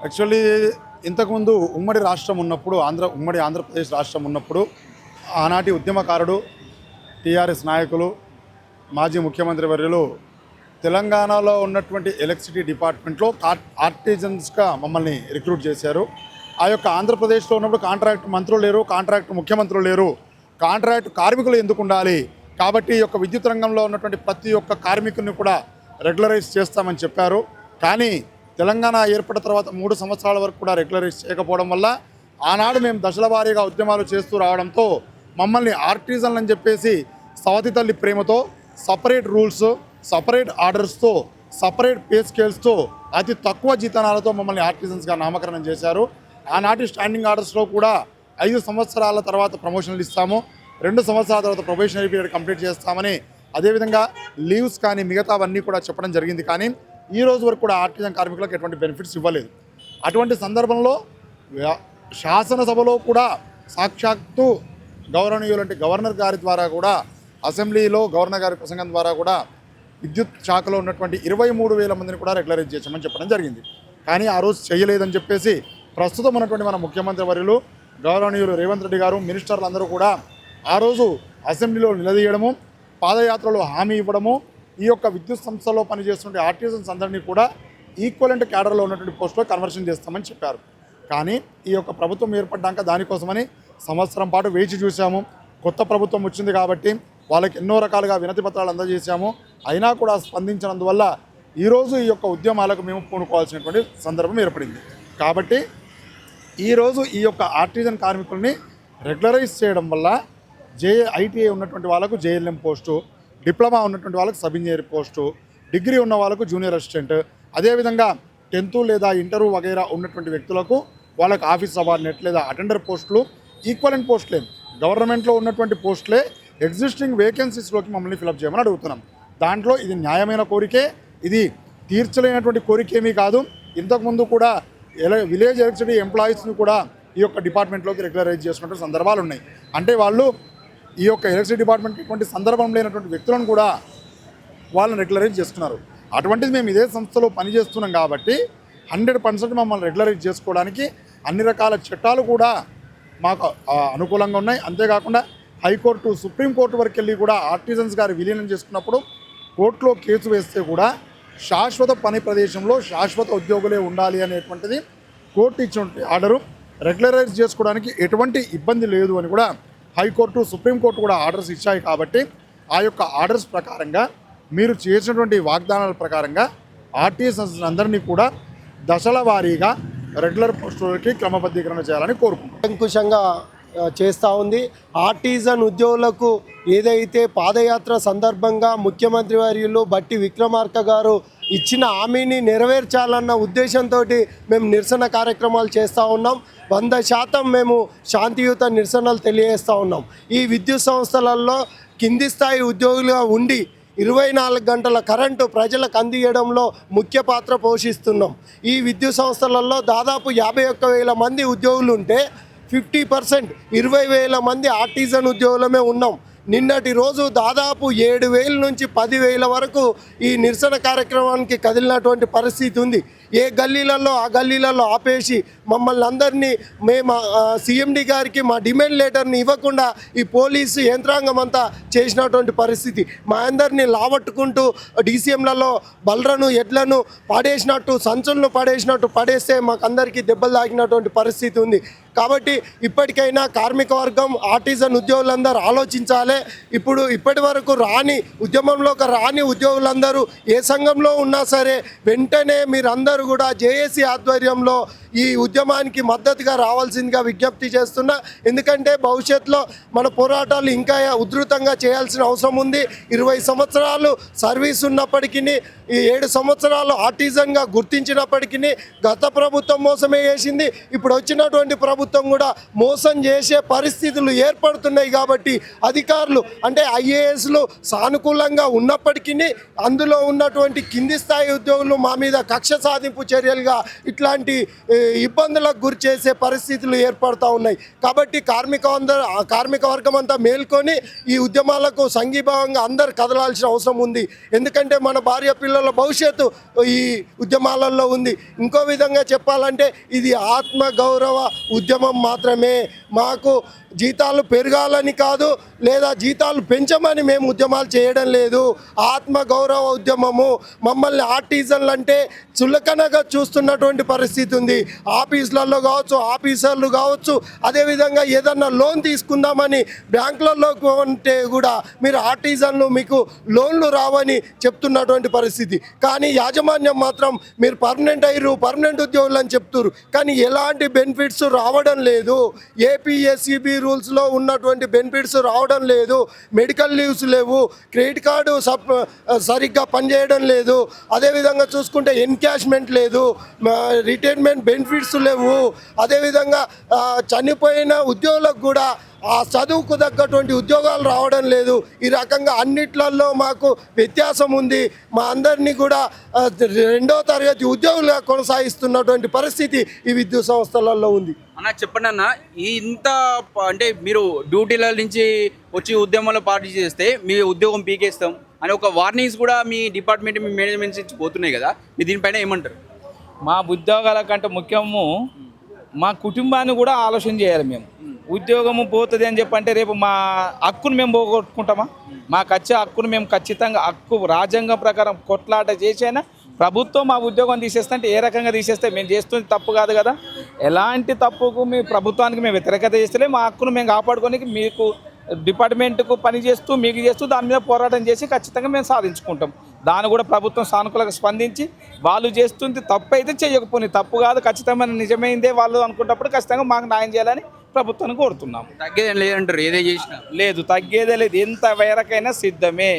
Actually ఇంతకుముందు ఉమ్మడి రాష్ట్రం ఉన్నప్పుడు ఉమ్మడి ఆంధ్రప్రదేశ్ రాష్ట్రం ఉన్నప్పుడు ఆనాటి ఉద్యమకారుడు టీఆర్ఎస్ నాయకులు మాజీ ముఖ్యమంత్రి వర్యులు తెలంగాణలో ఉన్నటువంటి ఎలక్ట్రిసిటీ డిపార్ట్మెంట్లో ఆర్టిజన్స్గా మమ్మల్ని రిక్రూట్ చేశారు. ఆ యొక్క ఆంధ్రప్రదేశ్లో ఉన్నప్పుడు కాంట్రాక్ట్ మంత్రులు లేరు, కాంట్రాక్ట్ ముఖ్యమంత్రులు లేరు, కాంట్రాక్ట్ కార్మికులు ఎందుకు ఉండాలి, కాబట్టి ఈ యొక్క విద్యుత్ రంగంలో ఉన్నటువంటి ప్రతి ఒక్క కార్మికుని కూడా రెగ్యులరైజ్ చేస్తామని చెప్పారు. కానీ తెలంగాణ ఏర్పడిన తర్వాత 3 సంవత్సరాల వరకు కూడా రెగ్యులరైజ్ చేయకపోవడం వల్ల ఆనాడు మేము దశల వారీగా ఉద్యమాలు చేస్తూ రావడంతో మమ్మల్ని ఆర్టిజన్లు అని చెప్పేసి సవతి తల్లి ప్రేమతో సపరేట్ రూల్స్, సపరేట్ ఆర్డర్స్తో, సపరేట్ పే స్కేల్స్తో అతి తక్కువ జీతనాలతో మమ్మల్ని ఆర్టిజన్స్గా నామకరణం చేశారు. ఆనాటి స్టాండింగ్ ఆర్డర్స్లో కూడా 5 సంవత్సరాల తర్వాత ప్రమోషన్లు ఇస్తాము, 2 సంవత్సరాల తర్వాత ప్రొబేషనరీ పీరియడ్ కంప్లీట్ చేస్తామని, అదేవిధంగా లీవ్స్ కానీ మిగతావన్నీ కూడా చెప్పడం జరిగింది. కానీ ఈ రోజు వరకు కూడా ఆర్టిజన్ కార్మికులకు ఎటువంటి బెనిఫిట్స్ ఇవ్వలేదు. అటువంటి సందర్భంలో శాసనసభలో కూడా సాక్షాత్తు గౌరవనీయులంటే గవర్నర్ గారి ద్వారా కూడా అసెంబ్లీలో గవర్నర్ గారి ప్రసంగం ద్వారా కూడా విద్యుత్ శాఖలో ఉన్నటువంటి 23,000 మందిని కూడా రెగ్యులరైజ్ చేసామని చెప్పడం జరిగింది. కానీ ఆ రోజు చేయలేదని చెప్పేసి ప్రస్తుతం ఉన్నటువంటి మన ముఖ్యమంత్రి వర్యులు గౌరవనీయులు రేవంత్ రెడ్డి గారు, మినిస్టర్లు అందరూ కూడా ఆ రోజు అసెంబ్లీలో నిలదీయడము, పాదయాత్రలో హామీ ఇవ్వడము, ఈ యొక్క విద్యుత్ సంస్థలో పనిచేస్తున్న ఆర్టిజన్స్ అందరినీ కూడా ఈక్వలెంట్ క్యాడర్లో ఉన్నటువంటి పోస్టులో కన్వర్షన్ చేస్తామని చెప్పారు. కానీ ఈ యొక్క ప్రభుత్వం ఏర్పడ్డాక దానికోసమని సంవత్సరం పాటు వేచి చూసాము. కొత్త ప్రభుత్వం వచ్చింది కాబట్టి వాళ్ళకి ఎన్నో రకాలుగా వినతి పత్రాలు అందజేశాము. అయినా కూడా స్పందించినందువల్ల ఈరోజు ఈ యొక్క ఉద్యమాలకు మేము పూనుకోవాల్సినటువంటి సందర్భం ఏర్పడింది. కాబట్టి ఈరోజు ఈ యొక్క ఆర్టిజన్ కార్మికుల్ని రెగ్యులరైజ్ చేయడం వల్ల ఐటీఐ ఉన్నటువంటి వాళ్ళకు జేఎల్ఎం పోస్టు, డిప్లొమా ఉన్నటువంటి వాళ్ళకు సబ్ ఇంజనీర్ పోస్టు, డిగ్రీ ఉన్న వాళ్ళకు జూనియర్ అసిస్టెంట్, అదేవిధంగా 10th లేదా ఇంటర్ వగైరా ఉన్నటువంటి వ్యక్తులకు వాళ్ళకు ఆఫీస్ సబార్డినేట్ లేదా అటెండర్ పోస్టులు, ఈక్వలెంట్ పోస్టులే, గవర్నమెంట్లో ఉన్నటువంటి పోస్టులే ఎగ్జిస్టింగ్ వేకెన్సీస్లోకి మమ్మల్ని ఫిలప్ చేయమని అడుగుతున్నాం. దాంట్లో ఇది న్యాయమైన కోరికే, ఇది తీర్చలేనటువంటి కోరికేమీ కాదు. ఇంతకుముందు కూడా విలేజ్ ఎలక్ట్రిసిటీ ఎంప్లాయీస్ని కూడా ఈ యొక్క డిపార్ట్మెంట్లోకి రెగ్యులరైజ్ చేసుకున్నటువంటి సందర్భాలు ఉన్నాయి. అంటే వాళ్ళు ఈ యొక్క ఎలక్ట్రిసిటీ డిపార్ట్మెంట్ ఇటువంటి సందర్భం లేనటువంటి వ్యక్తులను కూడా వాళ్ళని రెగ్యులరైజ్ చేసుకున్నారు. అటువంటిది మేము ఇదే సంస్థలో పనిచేస్తున్నాం కాబట్టి 100% మమ్మల్ని రెగ్యులరైజ్ చేసుకోవడానికి అన్ని రకాల చట్టాలు కూడా మాకు అనుకూలంగా ఉన్నాయి. అంతేకాకుండా హైకోర్టు, సుప్రీంకోర్టు వరకు వెళ్ళి కూడా ఆర్టిజన్స్ గారు విలీనం చేసుకున్నప్పుడు కోర్టులో కేసు వేస్తే కూడా శాశ్వత పని ప్రదేశంలో శాశ్వత ఉద్యోగులే ఉండాలి అనేటువంటిది కోర్టు ఇచ్చిన ఆర్డరు. రెగ్యులరైజ్ చేసుకోవడానికి ఎటువంటి ఇబ్బంది లేదు అని కూడా హైకోర్టు, సుప్రీంకోర్టు కూడా ఆర్డర్స్ ఇచ్చాయి. కాబట్టి ఆ యొక్క ఆర్డర్స్ ప్రకారంగా మీరు చేసినటువంటి వాగ్దానాల ప్రకారంగా ఆర్టిజన్స్ అందరినీ కూడా దశల వారీగా రెగ్యులర్ పోస్టులకి క్రమబద్ధీకరణ చేయాలని కోరుకుంటున్నాం. అంకుశంగా చేస్తూ ఉంది. ఆర్టిజన్ ఉద్యోగులకు ఏదైతే పాదయాత్ర సందర్భంగా ముఖ్యమంత్రి వర్యులు బట్టి విక్రమార్క గారు ఇచ్చిన హామీని నెరవేర్చాలన్న ఉద్దేశంతో మేము నిరసన కార్యక్రమాలు చేస్తూ ఉన్నాం. 100% మేము శాంతియుత నిరసనలు తెలియజేస్తూ ఉన్నాం. ఈ విద్యుత్ సంస్థలలో కింది స్థాయి ఉద్యోగులుగా ఉండి 24 గంటల కరెంటు ప్రజలకు అందించడంలో ముఖ్య పాత్ర పోషిస్తున్నాం. ఈ విద్యుత్ సంస్థలలో దాదాపు 51,000 మంది ఉద్యోగులు ఉంటే 50% 20,000 మంది ఆర్టిజన్ ఉద్యోగులమే ఉన్నాం. నిన్నటి రోజు దాదాపు 7,000 నుంచి 10,000 వరకు ఈ నిరసన కార్యక్రమానికి కదిలినటువంటి పరిస్థితి ఉంది. ఏ గల్లీలలో ఆ గల్లీలలో ఆపేసి మమ్మల్ని అందరినీ మేము సీఎండి గారికి మా డిమాండ్ లెటర్ని ఇవ్వకుండా ఈ పోలీసు యంత్రాంగం అంతా చేసినటువంటి పరిస్థితి. మా అందరినీ లావట్టుకుంటూ డీసీఎంలలో బలరను ఎడ్లను పడేసినట్టు, సంచులను పడేసినట్టు పడేస్తే మాకు అందరికీ దెబ్బలు తాకినటువంటి పరిస్థితి ఉంది. కాబట్టి ఇప్పటికైనా కార్మిక వర్గం, ఆర్టిజన్ ఉద్యోగులందరూ ఆలోచించాలి. ఇప్పటి వరకు ఉద్యమంలోకి రాని ఉద్యోగులందరూ ఏ సంఘంలో ఉన్నా సరే వెంటనే మీరందరూ కూడా జేఏసీ ఆధ్వర్యంలో ఈ ఉద్యమానికి మద్దతుగా రావాల్సిందిగా విజ్ఞప్తి చేస్తున్నా. ఎందుకంటే భవిష్యత్తులో మన పోరాటాలు ఇంకా ఉధృతంగా చేయాల్సిన అవసరం ఉంది. 20 సంవత్సరాలు సర్వీస్ ఉన్నప్పటికీ, ఈ 7 సంవత్సరాలు ఆర్టిజన్గా గుర్తించినప్పటికీ గత ప్రభుత్వం మోసమే చేసింది. ఇప్పుడు వచ్చినటువంటి ప్రభుత్వం ప్రభుత్వం కూడా మోసం చేసే పరిస్థితులు ఏర్పడుతున్నాయి. కాబట్టి అధికారులు అంటే ఐఏఎస్లు సానుకూలంగా ఉన్నప్పటికీ అందులో ఉన్నటువంటి కింది స్థాయి ఉద్యోగులు మా మీద కక్ష సాధింపు చర్యలుగా ఇట్లాంటి ఇబ్బందులకు గురి చేసే పరిస్థితులు ఏర్పడుతూ ఉన్నాయి. కాబట్టి కార్మిక వర్గం అంతా మేల్కొని ఈ ఉద్యమాలకు సంఘీభావంగా అందరు కదలాల్సిన అవసరం ఉంది. ఎందుకంటే మన భార్య పిల్లల భవిష్యత్తు ఈ ఉద్యమాలలో ఉంది. ఇంకో విధంగా చెప్పాలంటే ఇది ఆత్మ గౌరవ ఉద్యమం మాత్రమే. మాకు జీతాలు పెరగాలని కాదు, లేదా జీతాలు పెంచమని మేము ఉద్యమాలు చేయడం లేదు. ఆత్మ గౌరవ ఉద్యమము. మమ్మల్ని ఆర్టిజన్లు అంటే చులకనగా చూస్తున్నటువంటి పరిస్థితి ఉంది. ఆఫీసులలో కావచ్చు, ఆఫీసర్లు కావచ్చు, అదేవిధంగా ఏదన్నా లోన్ తీసుకుందామని బ్యాంకులలో ఉంటే కూడా మీరు ఆర్టిజన్లు, మీకు లోన్లు రావని చెప్తున్నటువంటి పరిస్థితి. కానీ యాజమాన్యం మాత్రం మీరు పర్మనెంట్ అయ్యారు, పర్మనెంట్ ఉద్యోగులు అని చెప్తున్నారు. కానీ ఎలాంటి బెనిఫిట్స్ రావడం లేదు. ఏపీఎస్సిబి రూల్స్లో ఉన్నటువంటి బెనిఫిట్స్ రావడం లేదు. మెడికల్ లీవ్స్ లేవు, క్రెడిట్ కార్డు సరిగ్గా పనిచేయడం లేదు. అదేవిధంగా చూసుకుంటే ఎన్కాష్మెంట్ లేదు, రిటైర్మెంట్ బెనిఫిట్స్ లేవు. అదేవిధంగా చనిపోయిన ఉద్యోగులకు కూడా ఆ చదువుకు తగ్గటువంటి ఉద్యోగాలు రావడం లేదు. ఈ రకంగా అన్నిట్లలో మాకు వ్యత్యాసం ఉంది. మా అందరినీ కూడా రెండో తరగతి ఉద్యోగులుగా కొనసాగిస్తున్నటువంటి పరిస్థితి ఈ విద్యుత్ సంస్థలలో ఉంది. అన్న చెప్పండి అన్న, ఇంత అంటే మీరు డ్యూటీల నుంచి వచ్చి ఉద్యమంలో పార్టీ చేస్తే మీ ఉద్యోగం పీకేస్తాం అని ఒక వార్నింగ్స్ కూడా మీ డిపార్ట్మెంట్, మీ మేనేజ్మెంట్ నుంచి పోతున్నాయి కదా, మీరు దీనిపైన ఏమంటారు? మా ఉద్యోగాల కంటే ముఖ్యము మా కుటుంబాన్ని కూడా ఆలోచన చేయాలి. మేము ఉద్యోగము పోతుంది అని చెప్పంటే రేపు మా హక్కును మేము పోగొట్టుకుంటామా? మాకు వచ్చే హక్కును మేము ఖచ్చితంగా రాజ్యాంగం ప్రకారం కొట్లాట చేసైనా ప్రభుత్వం మా ఉద్యోగం తీసేస్తే ఏ రకంగా తీసేస్తే మేము చేస్తుంది తప్పు కాదు కదా. ఎలాంటి తప్పుకు మీ ప్రభుత్వానికి మేము వ్యతిరేకత చేస్తలే. మా హక్కును మేము కాపాడుకోనికి మీకు డిపార్ట్మెంట్కు పని చేస్తూ మీకు చేస్తూ దాని మీద పోరాటం చేసి ఖచ్చితంగా మేము సాధించుకుంటాం. దాన్ని కూడా ప్రభుత్వం సానుకూలంగా స్పందించి వాళ్ళు చేస్తుంది తప్పు అయితే చేయకపోయి తప్పు కాదు, ఖచ్చితమైన నిజమైందే వాళ్ళు అనుకున్నప్పుడు ఖచ్చితంగా మాకు న్యాయం చేయాలని ప్రభుత్వాన్ని కోరుతున్నాము. తగ్గేదేం లేదంటారు, ఏదే చేసినా లేదు, తగ్గేదే లేదు. ఎంత వేరకైనా సిద్ధమే.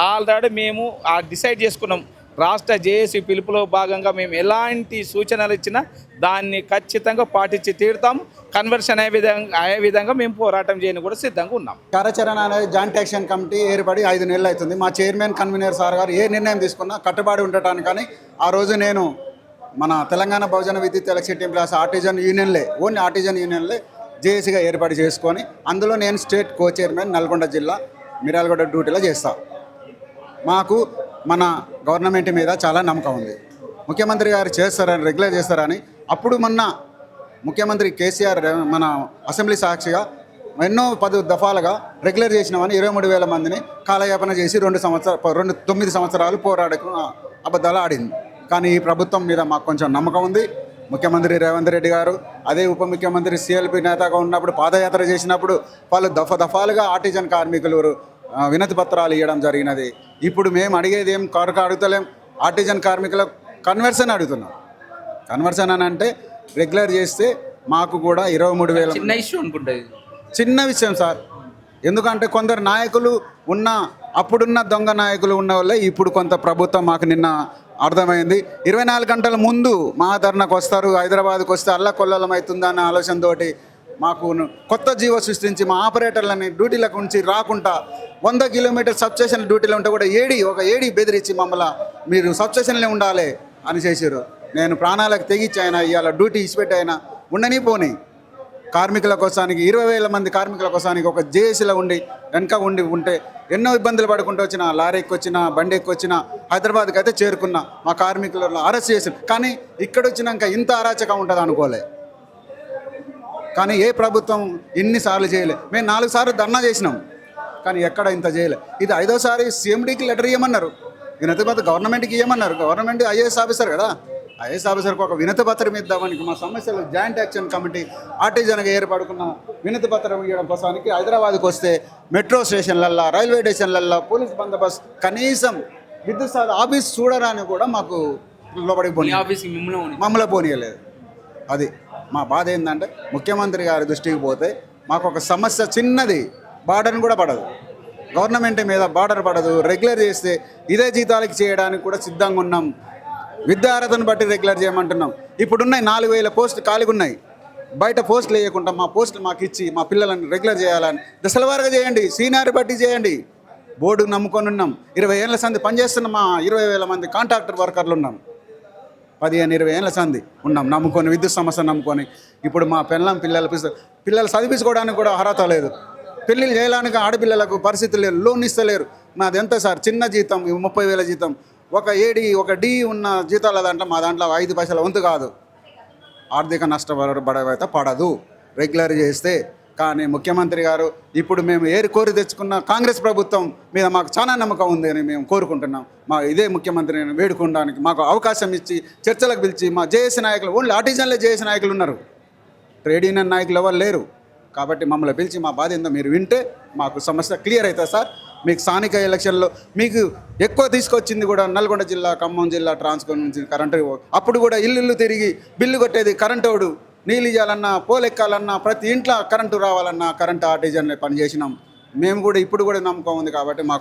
ఆల్రెడీ మేము డిసైడ్ చేసుకున్నాం. రాష్ట్ర జేఏసీ పిలుపులో భాగంగా మేము ఎలాంటి సూచనలు ఇచ్చినా దాన్ని ఖచ్చితంగా పాటించి తీరుతాము. కన్వర్షన్ అయ్యే విధంగా మేము పోరాటం చేయని కూడా సిద్ధంగా ఉన్నాం. కార్యాచరణ అనేది జాయింట్ యాక్షన్ కమిటీ ఏర్పడి 5 నెలలు అవుతుంది. మా చైర్మన్ కన్వీనర్ సార్ గారు ఏ నిర్ణయం తీసుకున్నా కట్టుబడి ఉండటానికి. కానీ ఆ రోజు నేను మన తెలంగాణ బహుజన విద్యుత్ ఎలక్ట్రిసిటీ ఎంప్లాయీస్ ఆర్టిజన్ యూనియన్లే, ఓన్లీ ఆర్టిజన్ యూనియన్లే జేఏసీగా ఏర్పాటు చేసుకొని అందులో నేను స్టేట్ కో చైర్మన్ నల్గొండ జిల్లా మిర్యాలగూడ డ్యూటీలో చేస్తాను. మాకు మన గవర్నమెంట్ మీద చాలా నమ్మకం ఉంది. ముఖ్యమంత్రి గారు చేస్తారని, రెగ్యులర్ చేస్తారని. అప్పుడు మొన్న ముఖ్యమంత్రి కేసీఆర్ మన అసెంబ్లీ సాక్షిగా ఎన్నో 10 దఫాలుగా రెగ్యులర్ చేసినామని 23,000 మందిని కాలయాపన చేసి 9 సంవత్సరాలు పోరాడకు అబద్ధాలు ఆడింది. కానీ ఈ ప్రభుత్వం మీద మాకు కొంచెం నమ్మకం ఉంది. ముఖ్యమంత్రి రేవంత్ రెడ్డి గారు, అదే ఉప ముఖ్యమంత్రి సిఎల్పి నేతగా ఉన్నప్పుడు పాదయాత్ర చేసినప్పుడు వాళ్ళు దఫాలుగా ఆర్టిజన్ కార్మికులు వినతి పత్రాలు ఇవ్వడం జరిగినది. ఇప్పుడు మేము అడిగేది ఏం అడుగుతలేం, ఆర్టిజన్ కార్మికుల కన్వర్షన్ అడుగుతున్నాం. కన్వర్షన్ అని అంటే రెగ్యులర్ చేస్తే మాకు కూడా 23,000. చిన్న ఇష్యూ అనుకుంటుంది, చిన్న విషయం సార్. ఎందుకంటే కొందరు నాయకులు అప్పుడున్న దొంగ నాయకులు ఉన్న వాళ్ళే ఇప్పుడు కొంత ప్రభుత్వం మాకు నిన్న అర్థమైంది. 24 గంటల ముందు మా ధర్నాకు వస్తారు, హైదరాబాద్కి వస్తే అల్లకొల్లలం అవుతుందన్న ఆలోచనతోటి మాకు కొత్త జీవో సృష్టించి మా ఆపరేటర్లని డ్యూటీలకు ఉంచి రాకుండా 100 కిలోమీటర్ సబ్స్టేషన్ డ్యూటీలో ఉంటే కూడా ఒక ఏడి బెదిరించి మమ్మల్ని మీరు సబ్స్టేషన్లే ఉండాలి అని చేశారు. నేను ప్రాణాలకు తెగించి ఆయన ఇవాళ డ్యూటీ ఇచ్చిపెట్టి ఆయన ఉండని పోని కార్మికుల కోసానికి 20,000 మంది కార్మికుల కోసానికి ఒక జేఏసీలో వెనక ఉంటే ఎన్నో ఇబ్బందులు పడుకుంటూ వచ్చిన, లారీ ఎక్కొచ్చిన, బండి ఎక్కొచ్చిన, హైదరాబాద్కి అయితే చేరుకున్న మా కార్మికులను అరెస్ట్ చేశారు. కానీ ఇక్కడ వచ్చినాక ఇంత అరాచకం ఉంటుంది అనుకోలే. కానీ ఏ ప్రభుత్వం ఇన్నిసార్లు చేయలే. మేము 4 సార్లు ధర్నా చేసినాం, కానీ ఎక్కడ ఇంత చేయలే. ఇది 5వ సారి సీఎండీకి లెటర్ ఇవ్వమన్నారు, వినతి పత్రం గవర్నమెంట్కి ఇవ్వమన్నారు. గవర్నమెంట్ ఐఏఎస్ ఆఫీసర్ కదా, ఐఏఎస్ ఆఫీసర్కి ఒక వినతి పత్రం ఇద్దామనికి మా సమస్యలు జాయింట్ యాక్షన్ కమిటీ ఆర్టిజన్గా ఏర్పడుకున్న వినతి పత్రం ఇవ్వడం కోసానికి హైదరాబాద్కి వస్తే మెట్రో స్టేషన్లల్లో, రైల్వే స్టేషన్లల్లో పోలీస్ బందోబస్తు, కనీసం విద్యుత్ ఆఫీస్ చూడడానికి కూడా మాకు లోపలికి మమ్మల్ని పోనీయలేదు. అది మా బాధ. ఏంటంటే ముఖ్యమంత్రి గారి దృష్టికి పోతే మాకు ఒక సమస్య చిన్నది బార్డర్ని కూడా పడదు, గవర్నమెంట్ మీద బార్డర్ పడదు. రెగ్యులర్ చేస్తే ఇదే జీతాలకి చేయడానికి కూడా సిద్ధంగా ఉన్నాం. విద్యార్హతను బట్టి రెగ్యులర్ చేయమంటున్నాం. ఇప్పుడున్నాయి 4,000 పోస్టులు ఖాళీగా ఉన్నాయి. బయట పోస్టులు వేయకుండా మా పోస్టులు మాకు ఇచ్చి మా పిల్లలను రెగ్యులర్ చేయాలని దశలవారుగా చేయండి, సీనియర్ బట్టి చేయండి. బోర్డు నమ్ముకొని ఉన్నాం. 20 ఏళ్ళ సంది పనిచేస్తున్న మా 20,000 మంది కాంట్రాక్టర్ వర్కర్లు ఉన్నాం. 15-20 ఏళ్ళ సంది ఉన్నాం నమ్ముకొని, విద్యుత్ సమస్య నమ్ముకొని. ఇప్పుడు మా పిల్లలు చదివించుకోవడానికి కూడా అర్హత లేదు. పెళ్ళిళ్ళు చేయడానికి ఆడపిల్లలకు పరిస్థితులు లేరు, లోన్ ఇస్తలేరు. మాది ఎంత సార్, చిన్న జీతం 30,000 జీతం. ఒక ఏడి ఒక డి ఉన్న జీతాల దాంట్లో మా దాంట్లో 5 పైసల వంతు కాదు. ఆర్థిక నష్టపడవైతే పడదు రెగ్యులర్ చేస్తే. కానీ ముఖ్యమంత్రి గారు ఇప్పుడు మేము కోరి తెచ్చుకున్న కాంగ్రెస్ ప్రభుత్వం మీద మాకు చాలా నమ్మకం ఉంది అని మేము కోరుకుంటున్నాం. మా ఇదే ముఖ్యమంత్రిని వేడుకోవడానికి మాకు అవకాశం ఇచ్చి చర్చలకు పిలిచి మా జేఏసీ నాయకులు, ఓన్లీ ఆర్టిజన్లే జేఏసీ నాయకులు ఉన్నారు, ట్రేడ్ యూనియన్ నాయకులు ఎవరు లేరు. కాబట్టి మమ్మల్ని పిలిచి మా బాధ ఏందో మీరు వింటే మాకు సమస్య క్లియర్ అవుతుంది సార్. మీకు స్థానిక ఎలక్షన్లో మీకు ఎక్కువ తీసుకొచ్చింది కూడా నల్గొండ జిల్లా, ఖమ్మం జిల్లా ట్రాన్స్కో నుంచి కరెంటు. అప్పుడు కూడా ఇల్లు తిరిగి బిల్లు కొట్టేది కరెంటోడు. నీళ్ళు ఇవ్వాలన్నా, పోలు ఎక్కాలన్నా, ప్రతి ఇంట్లో కరెంటు రావాలన్నా కరెంటు ఆర్టిజన్లే పనిచేసినాం మేము కూడా. ఇప్పుడు కూడా నమ్మకం ఉంది కాబట్టి మాకు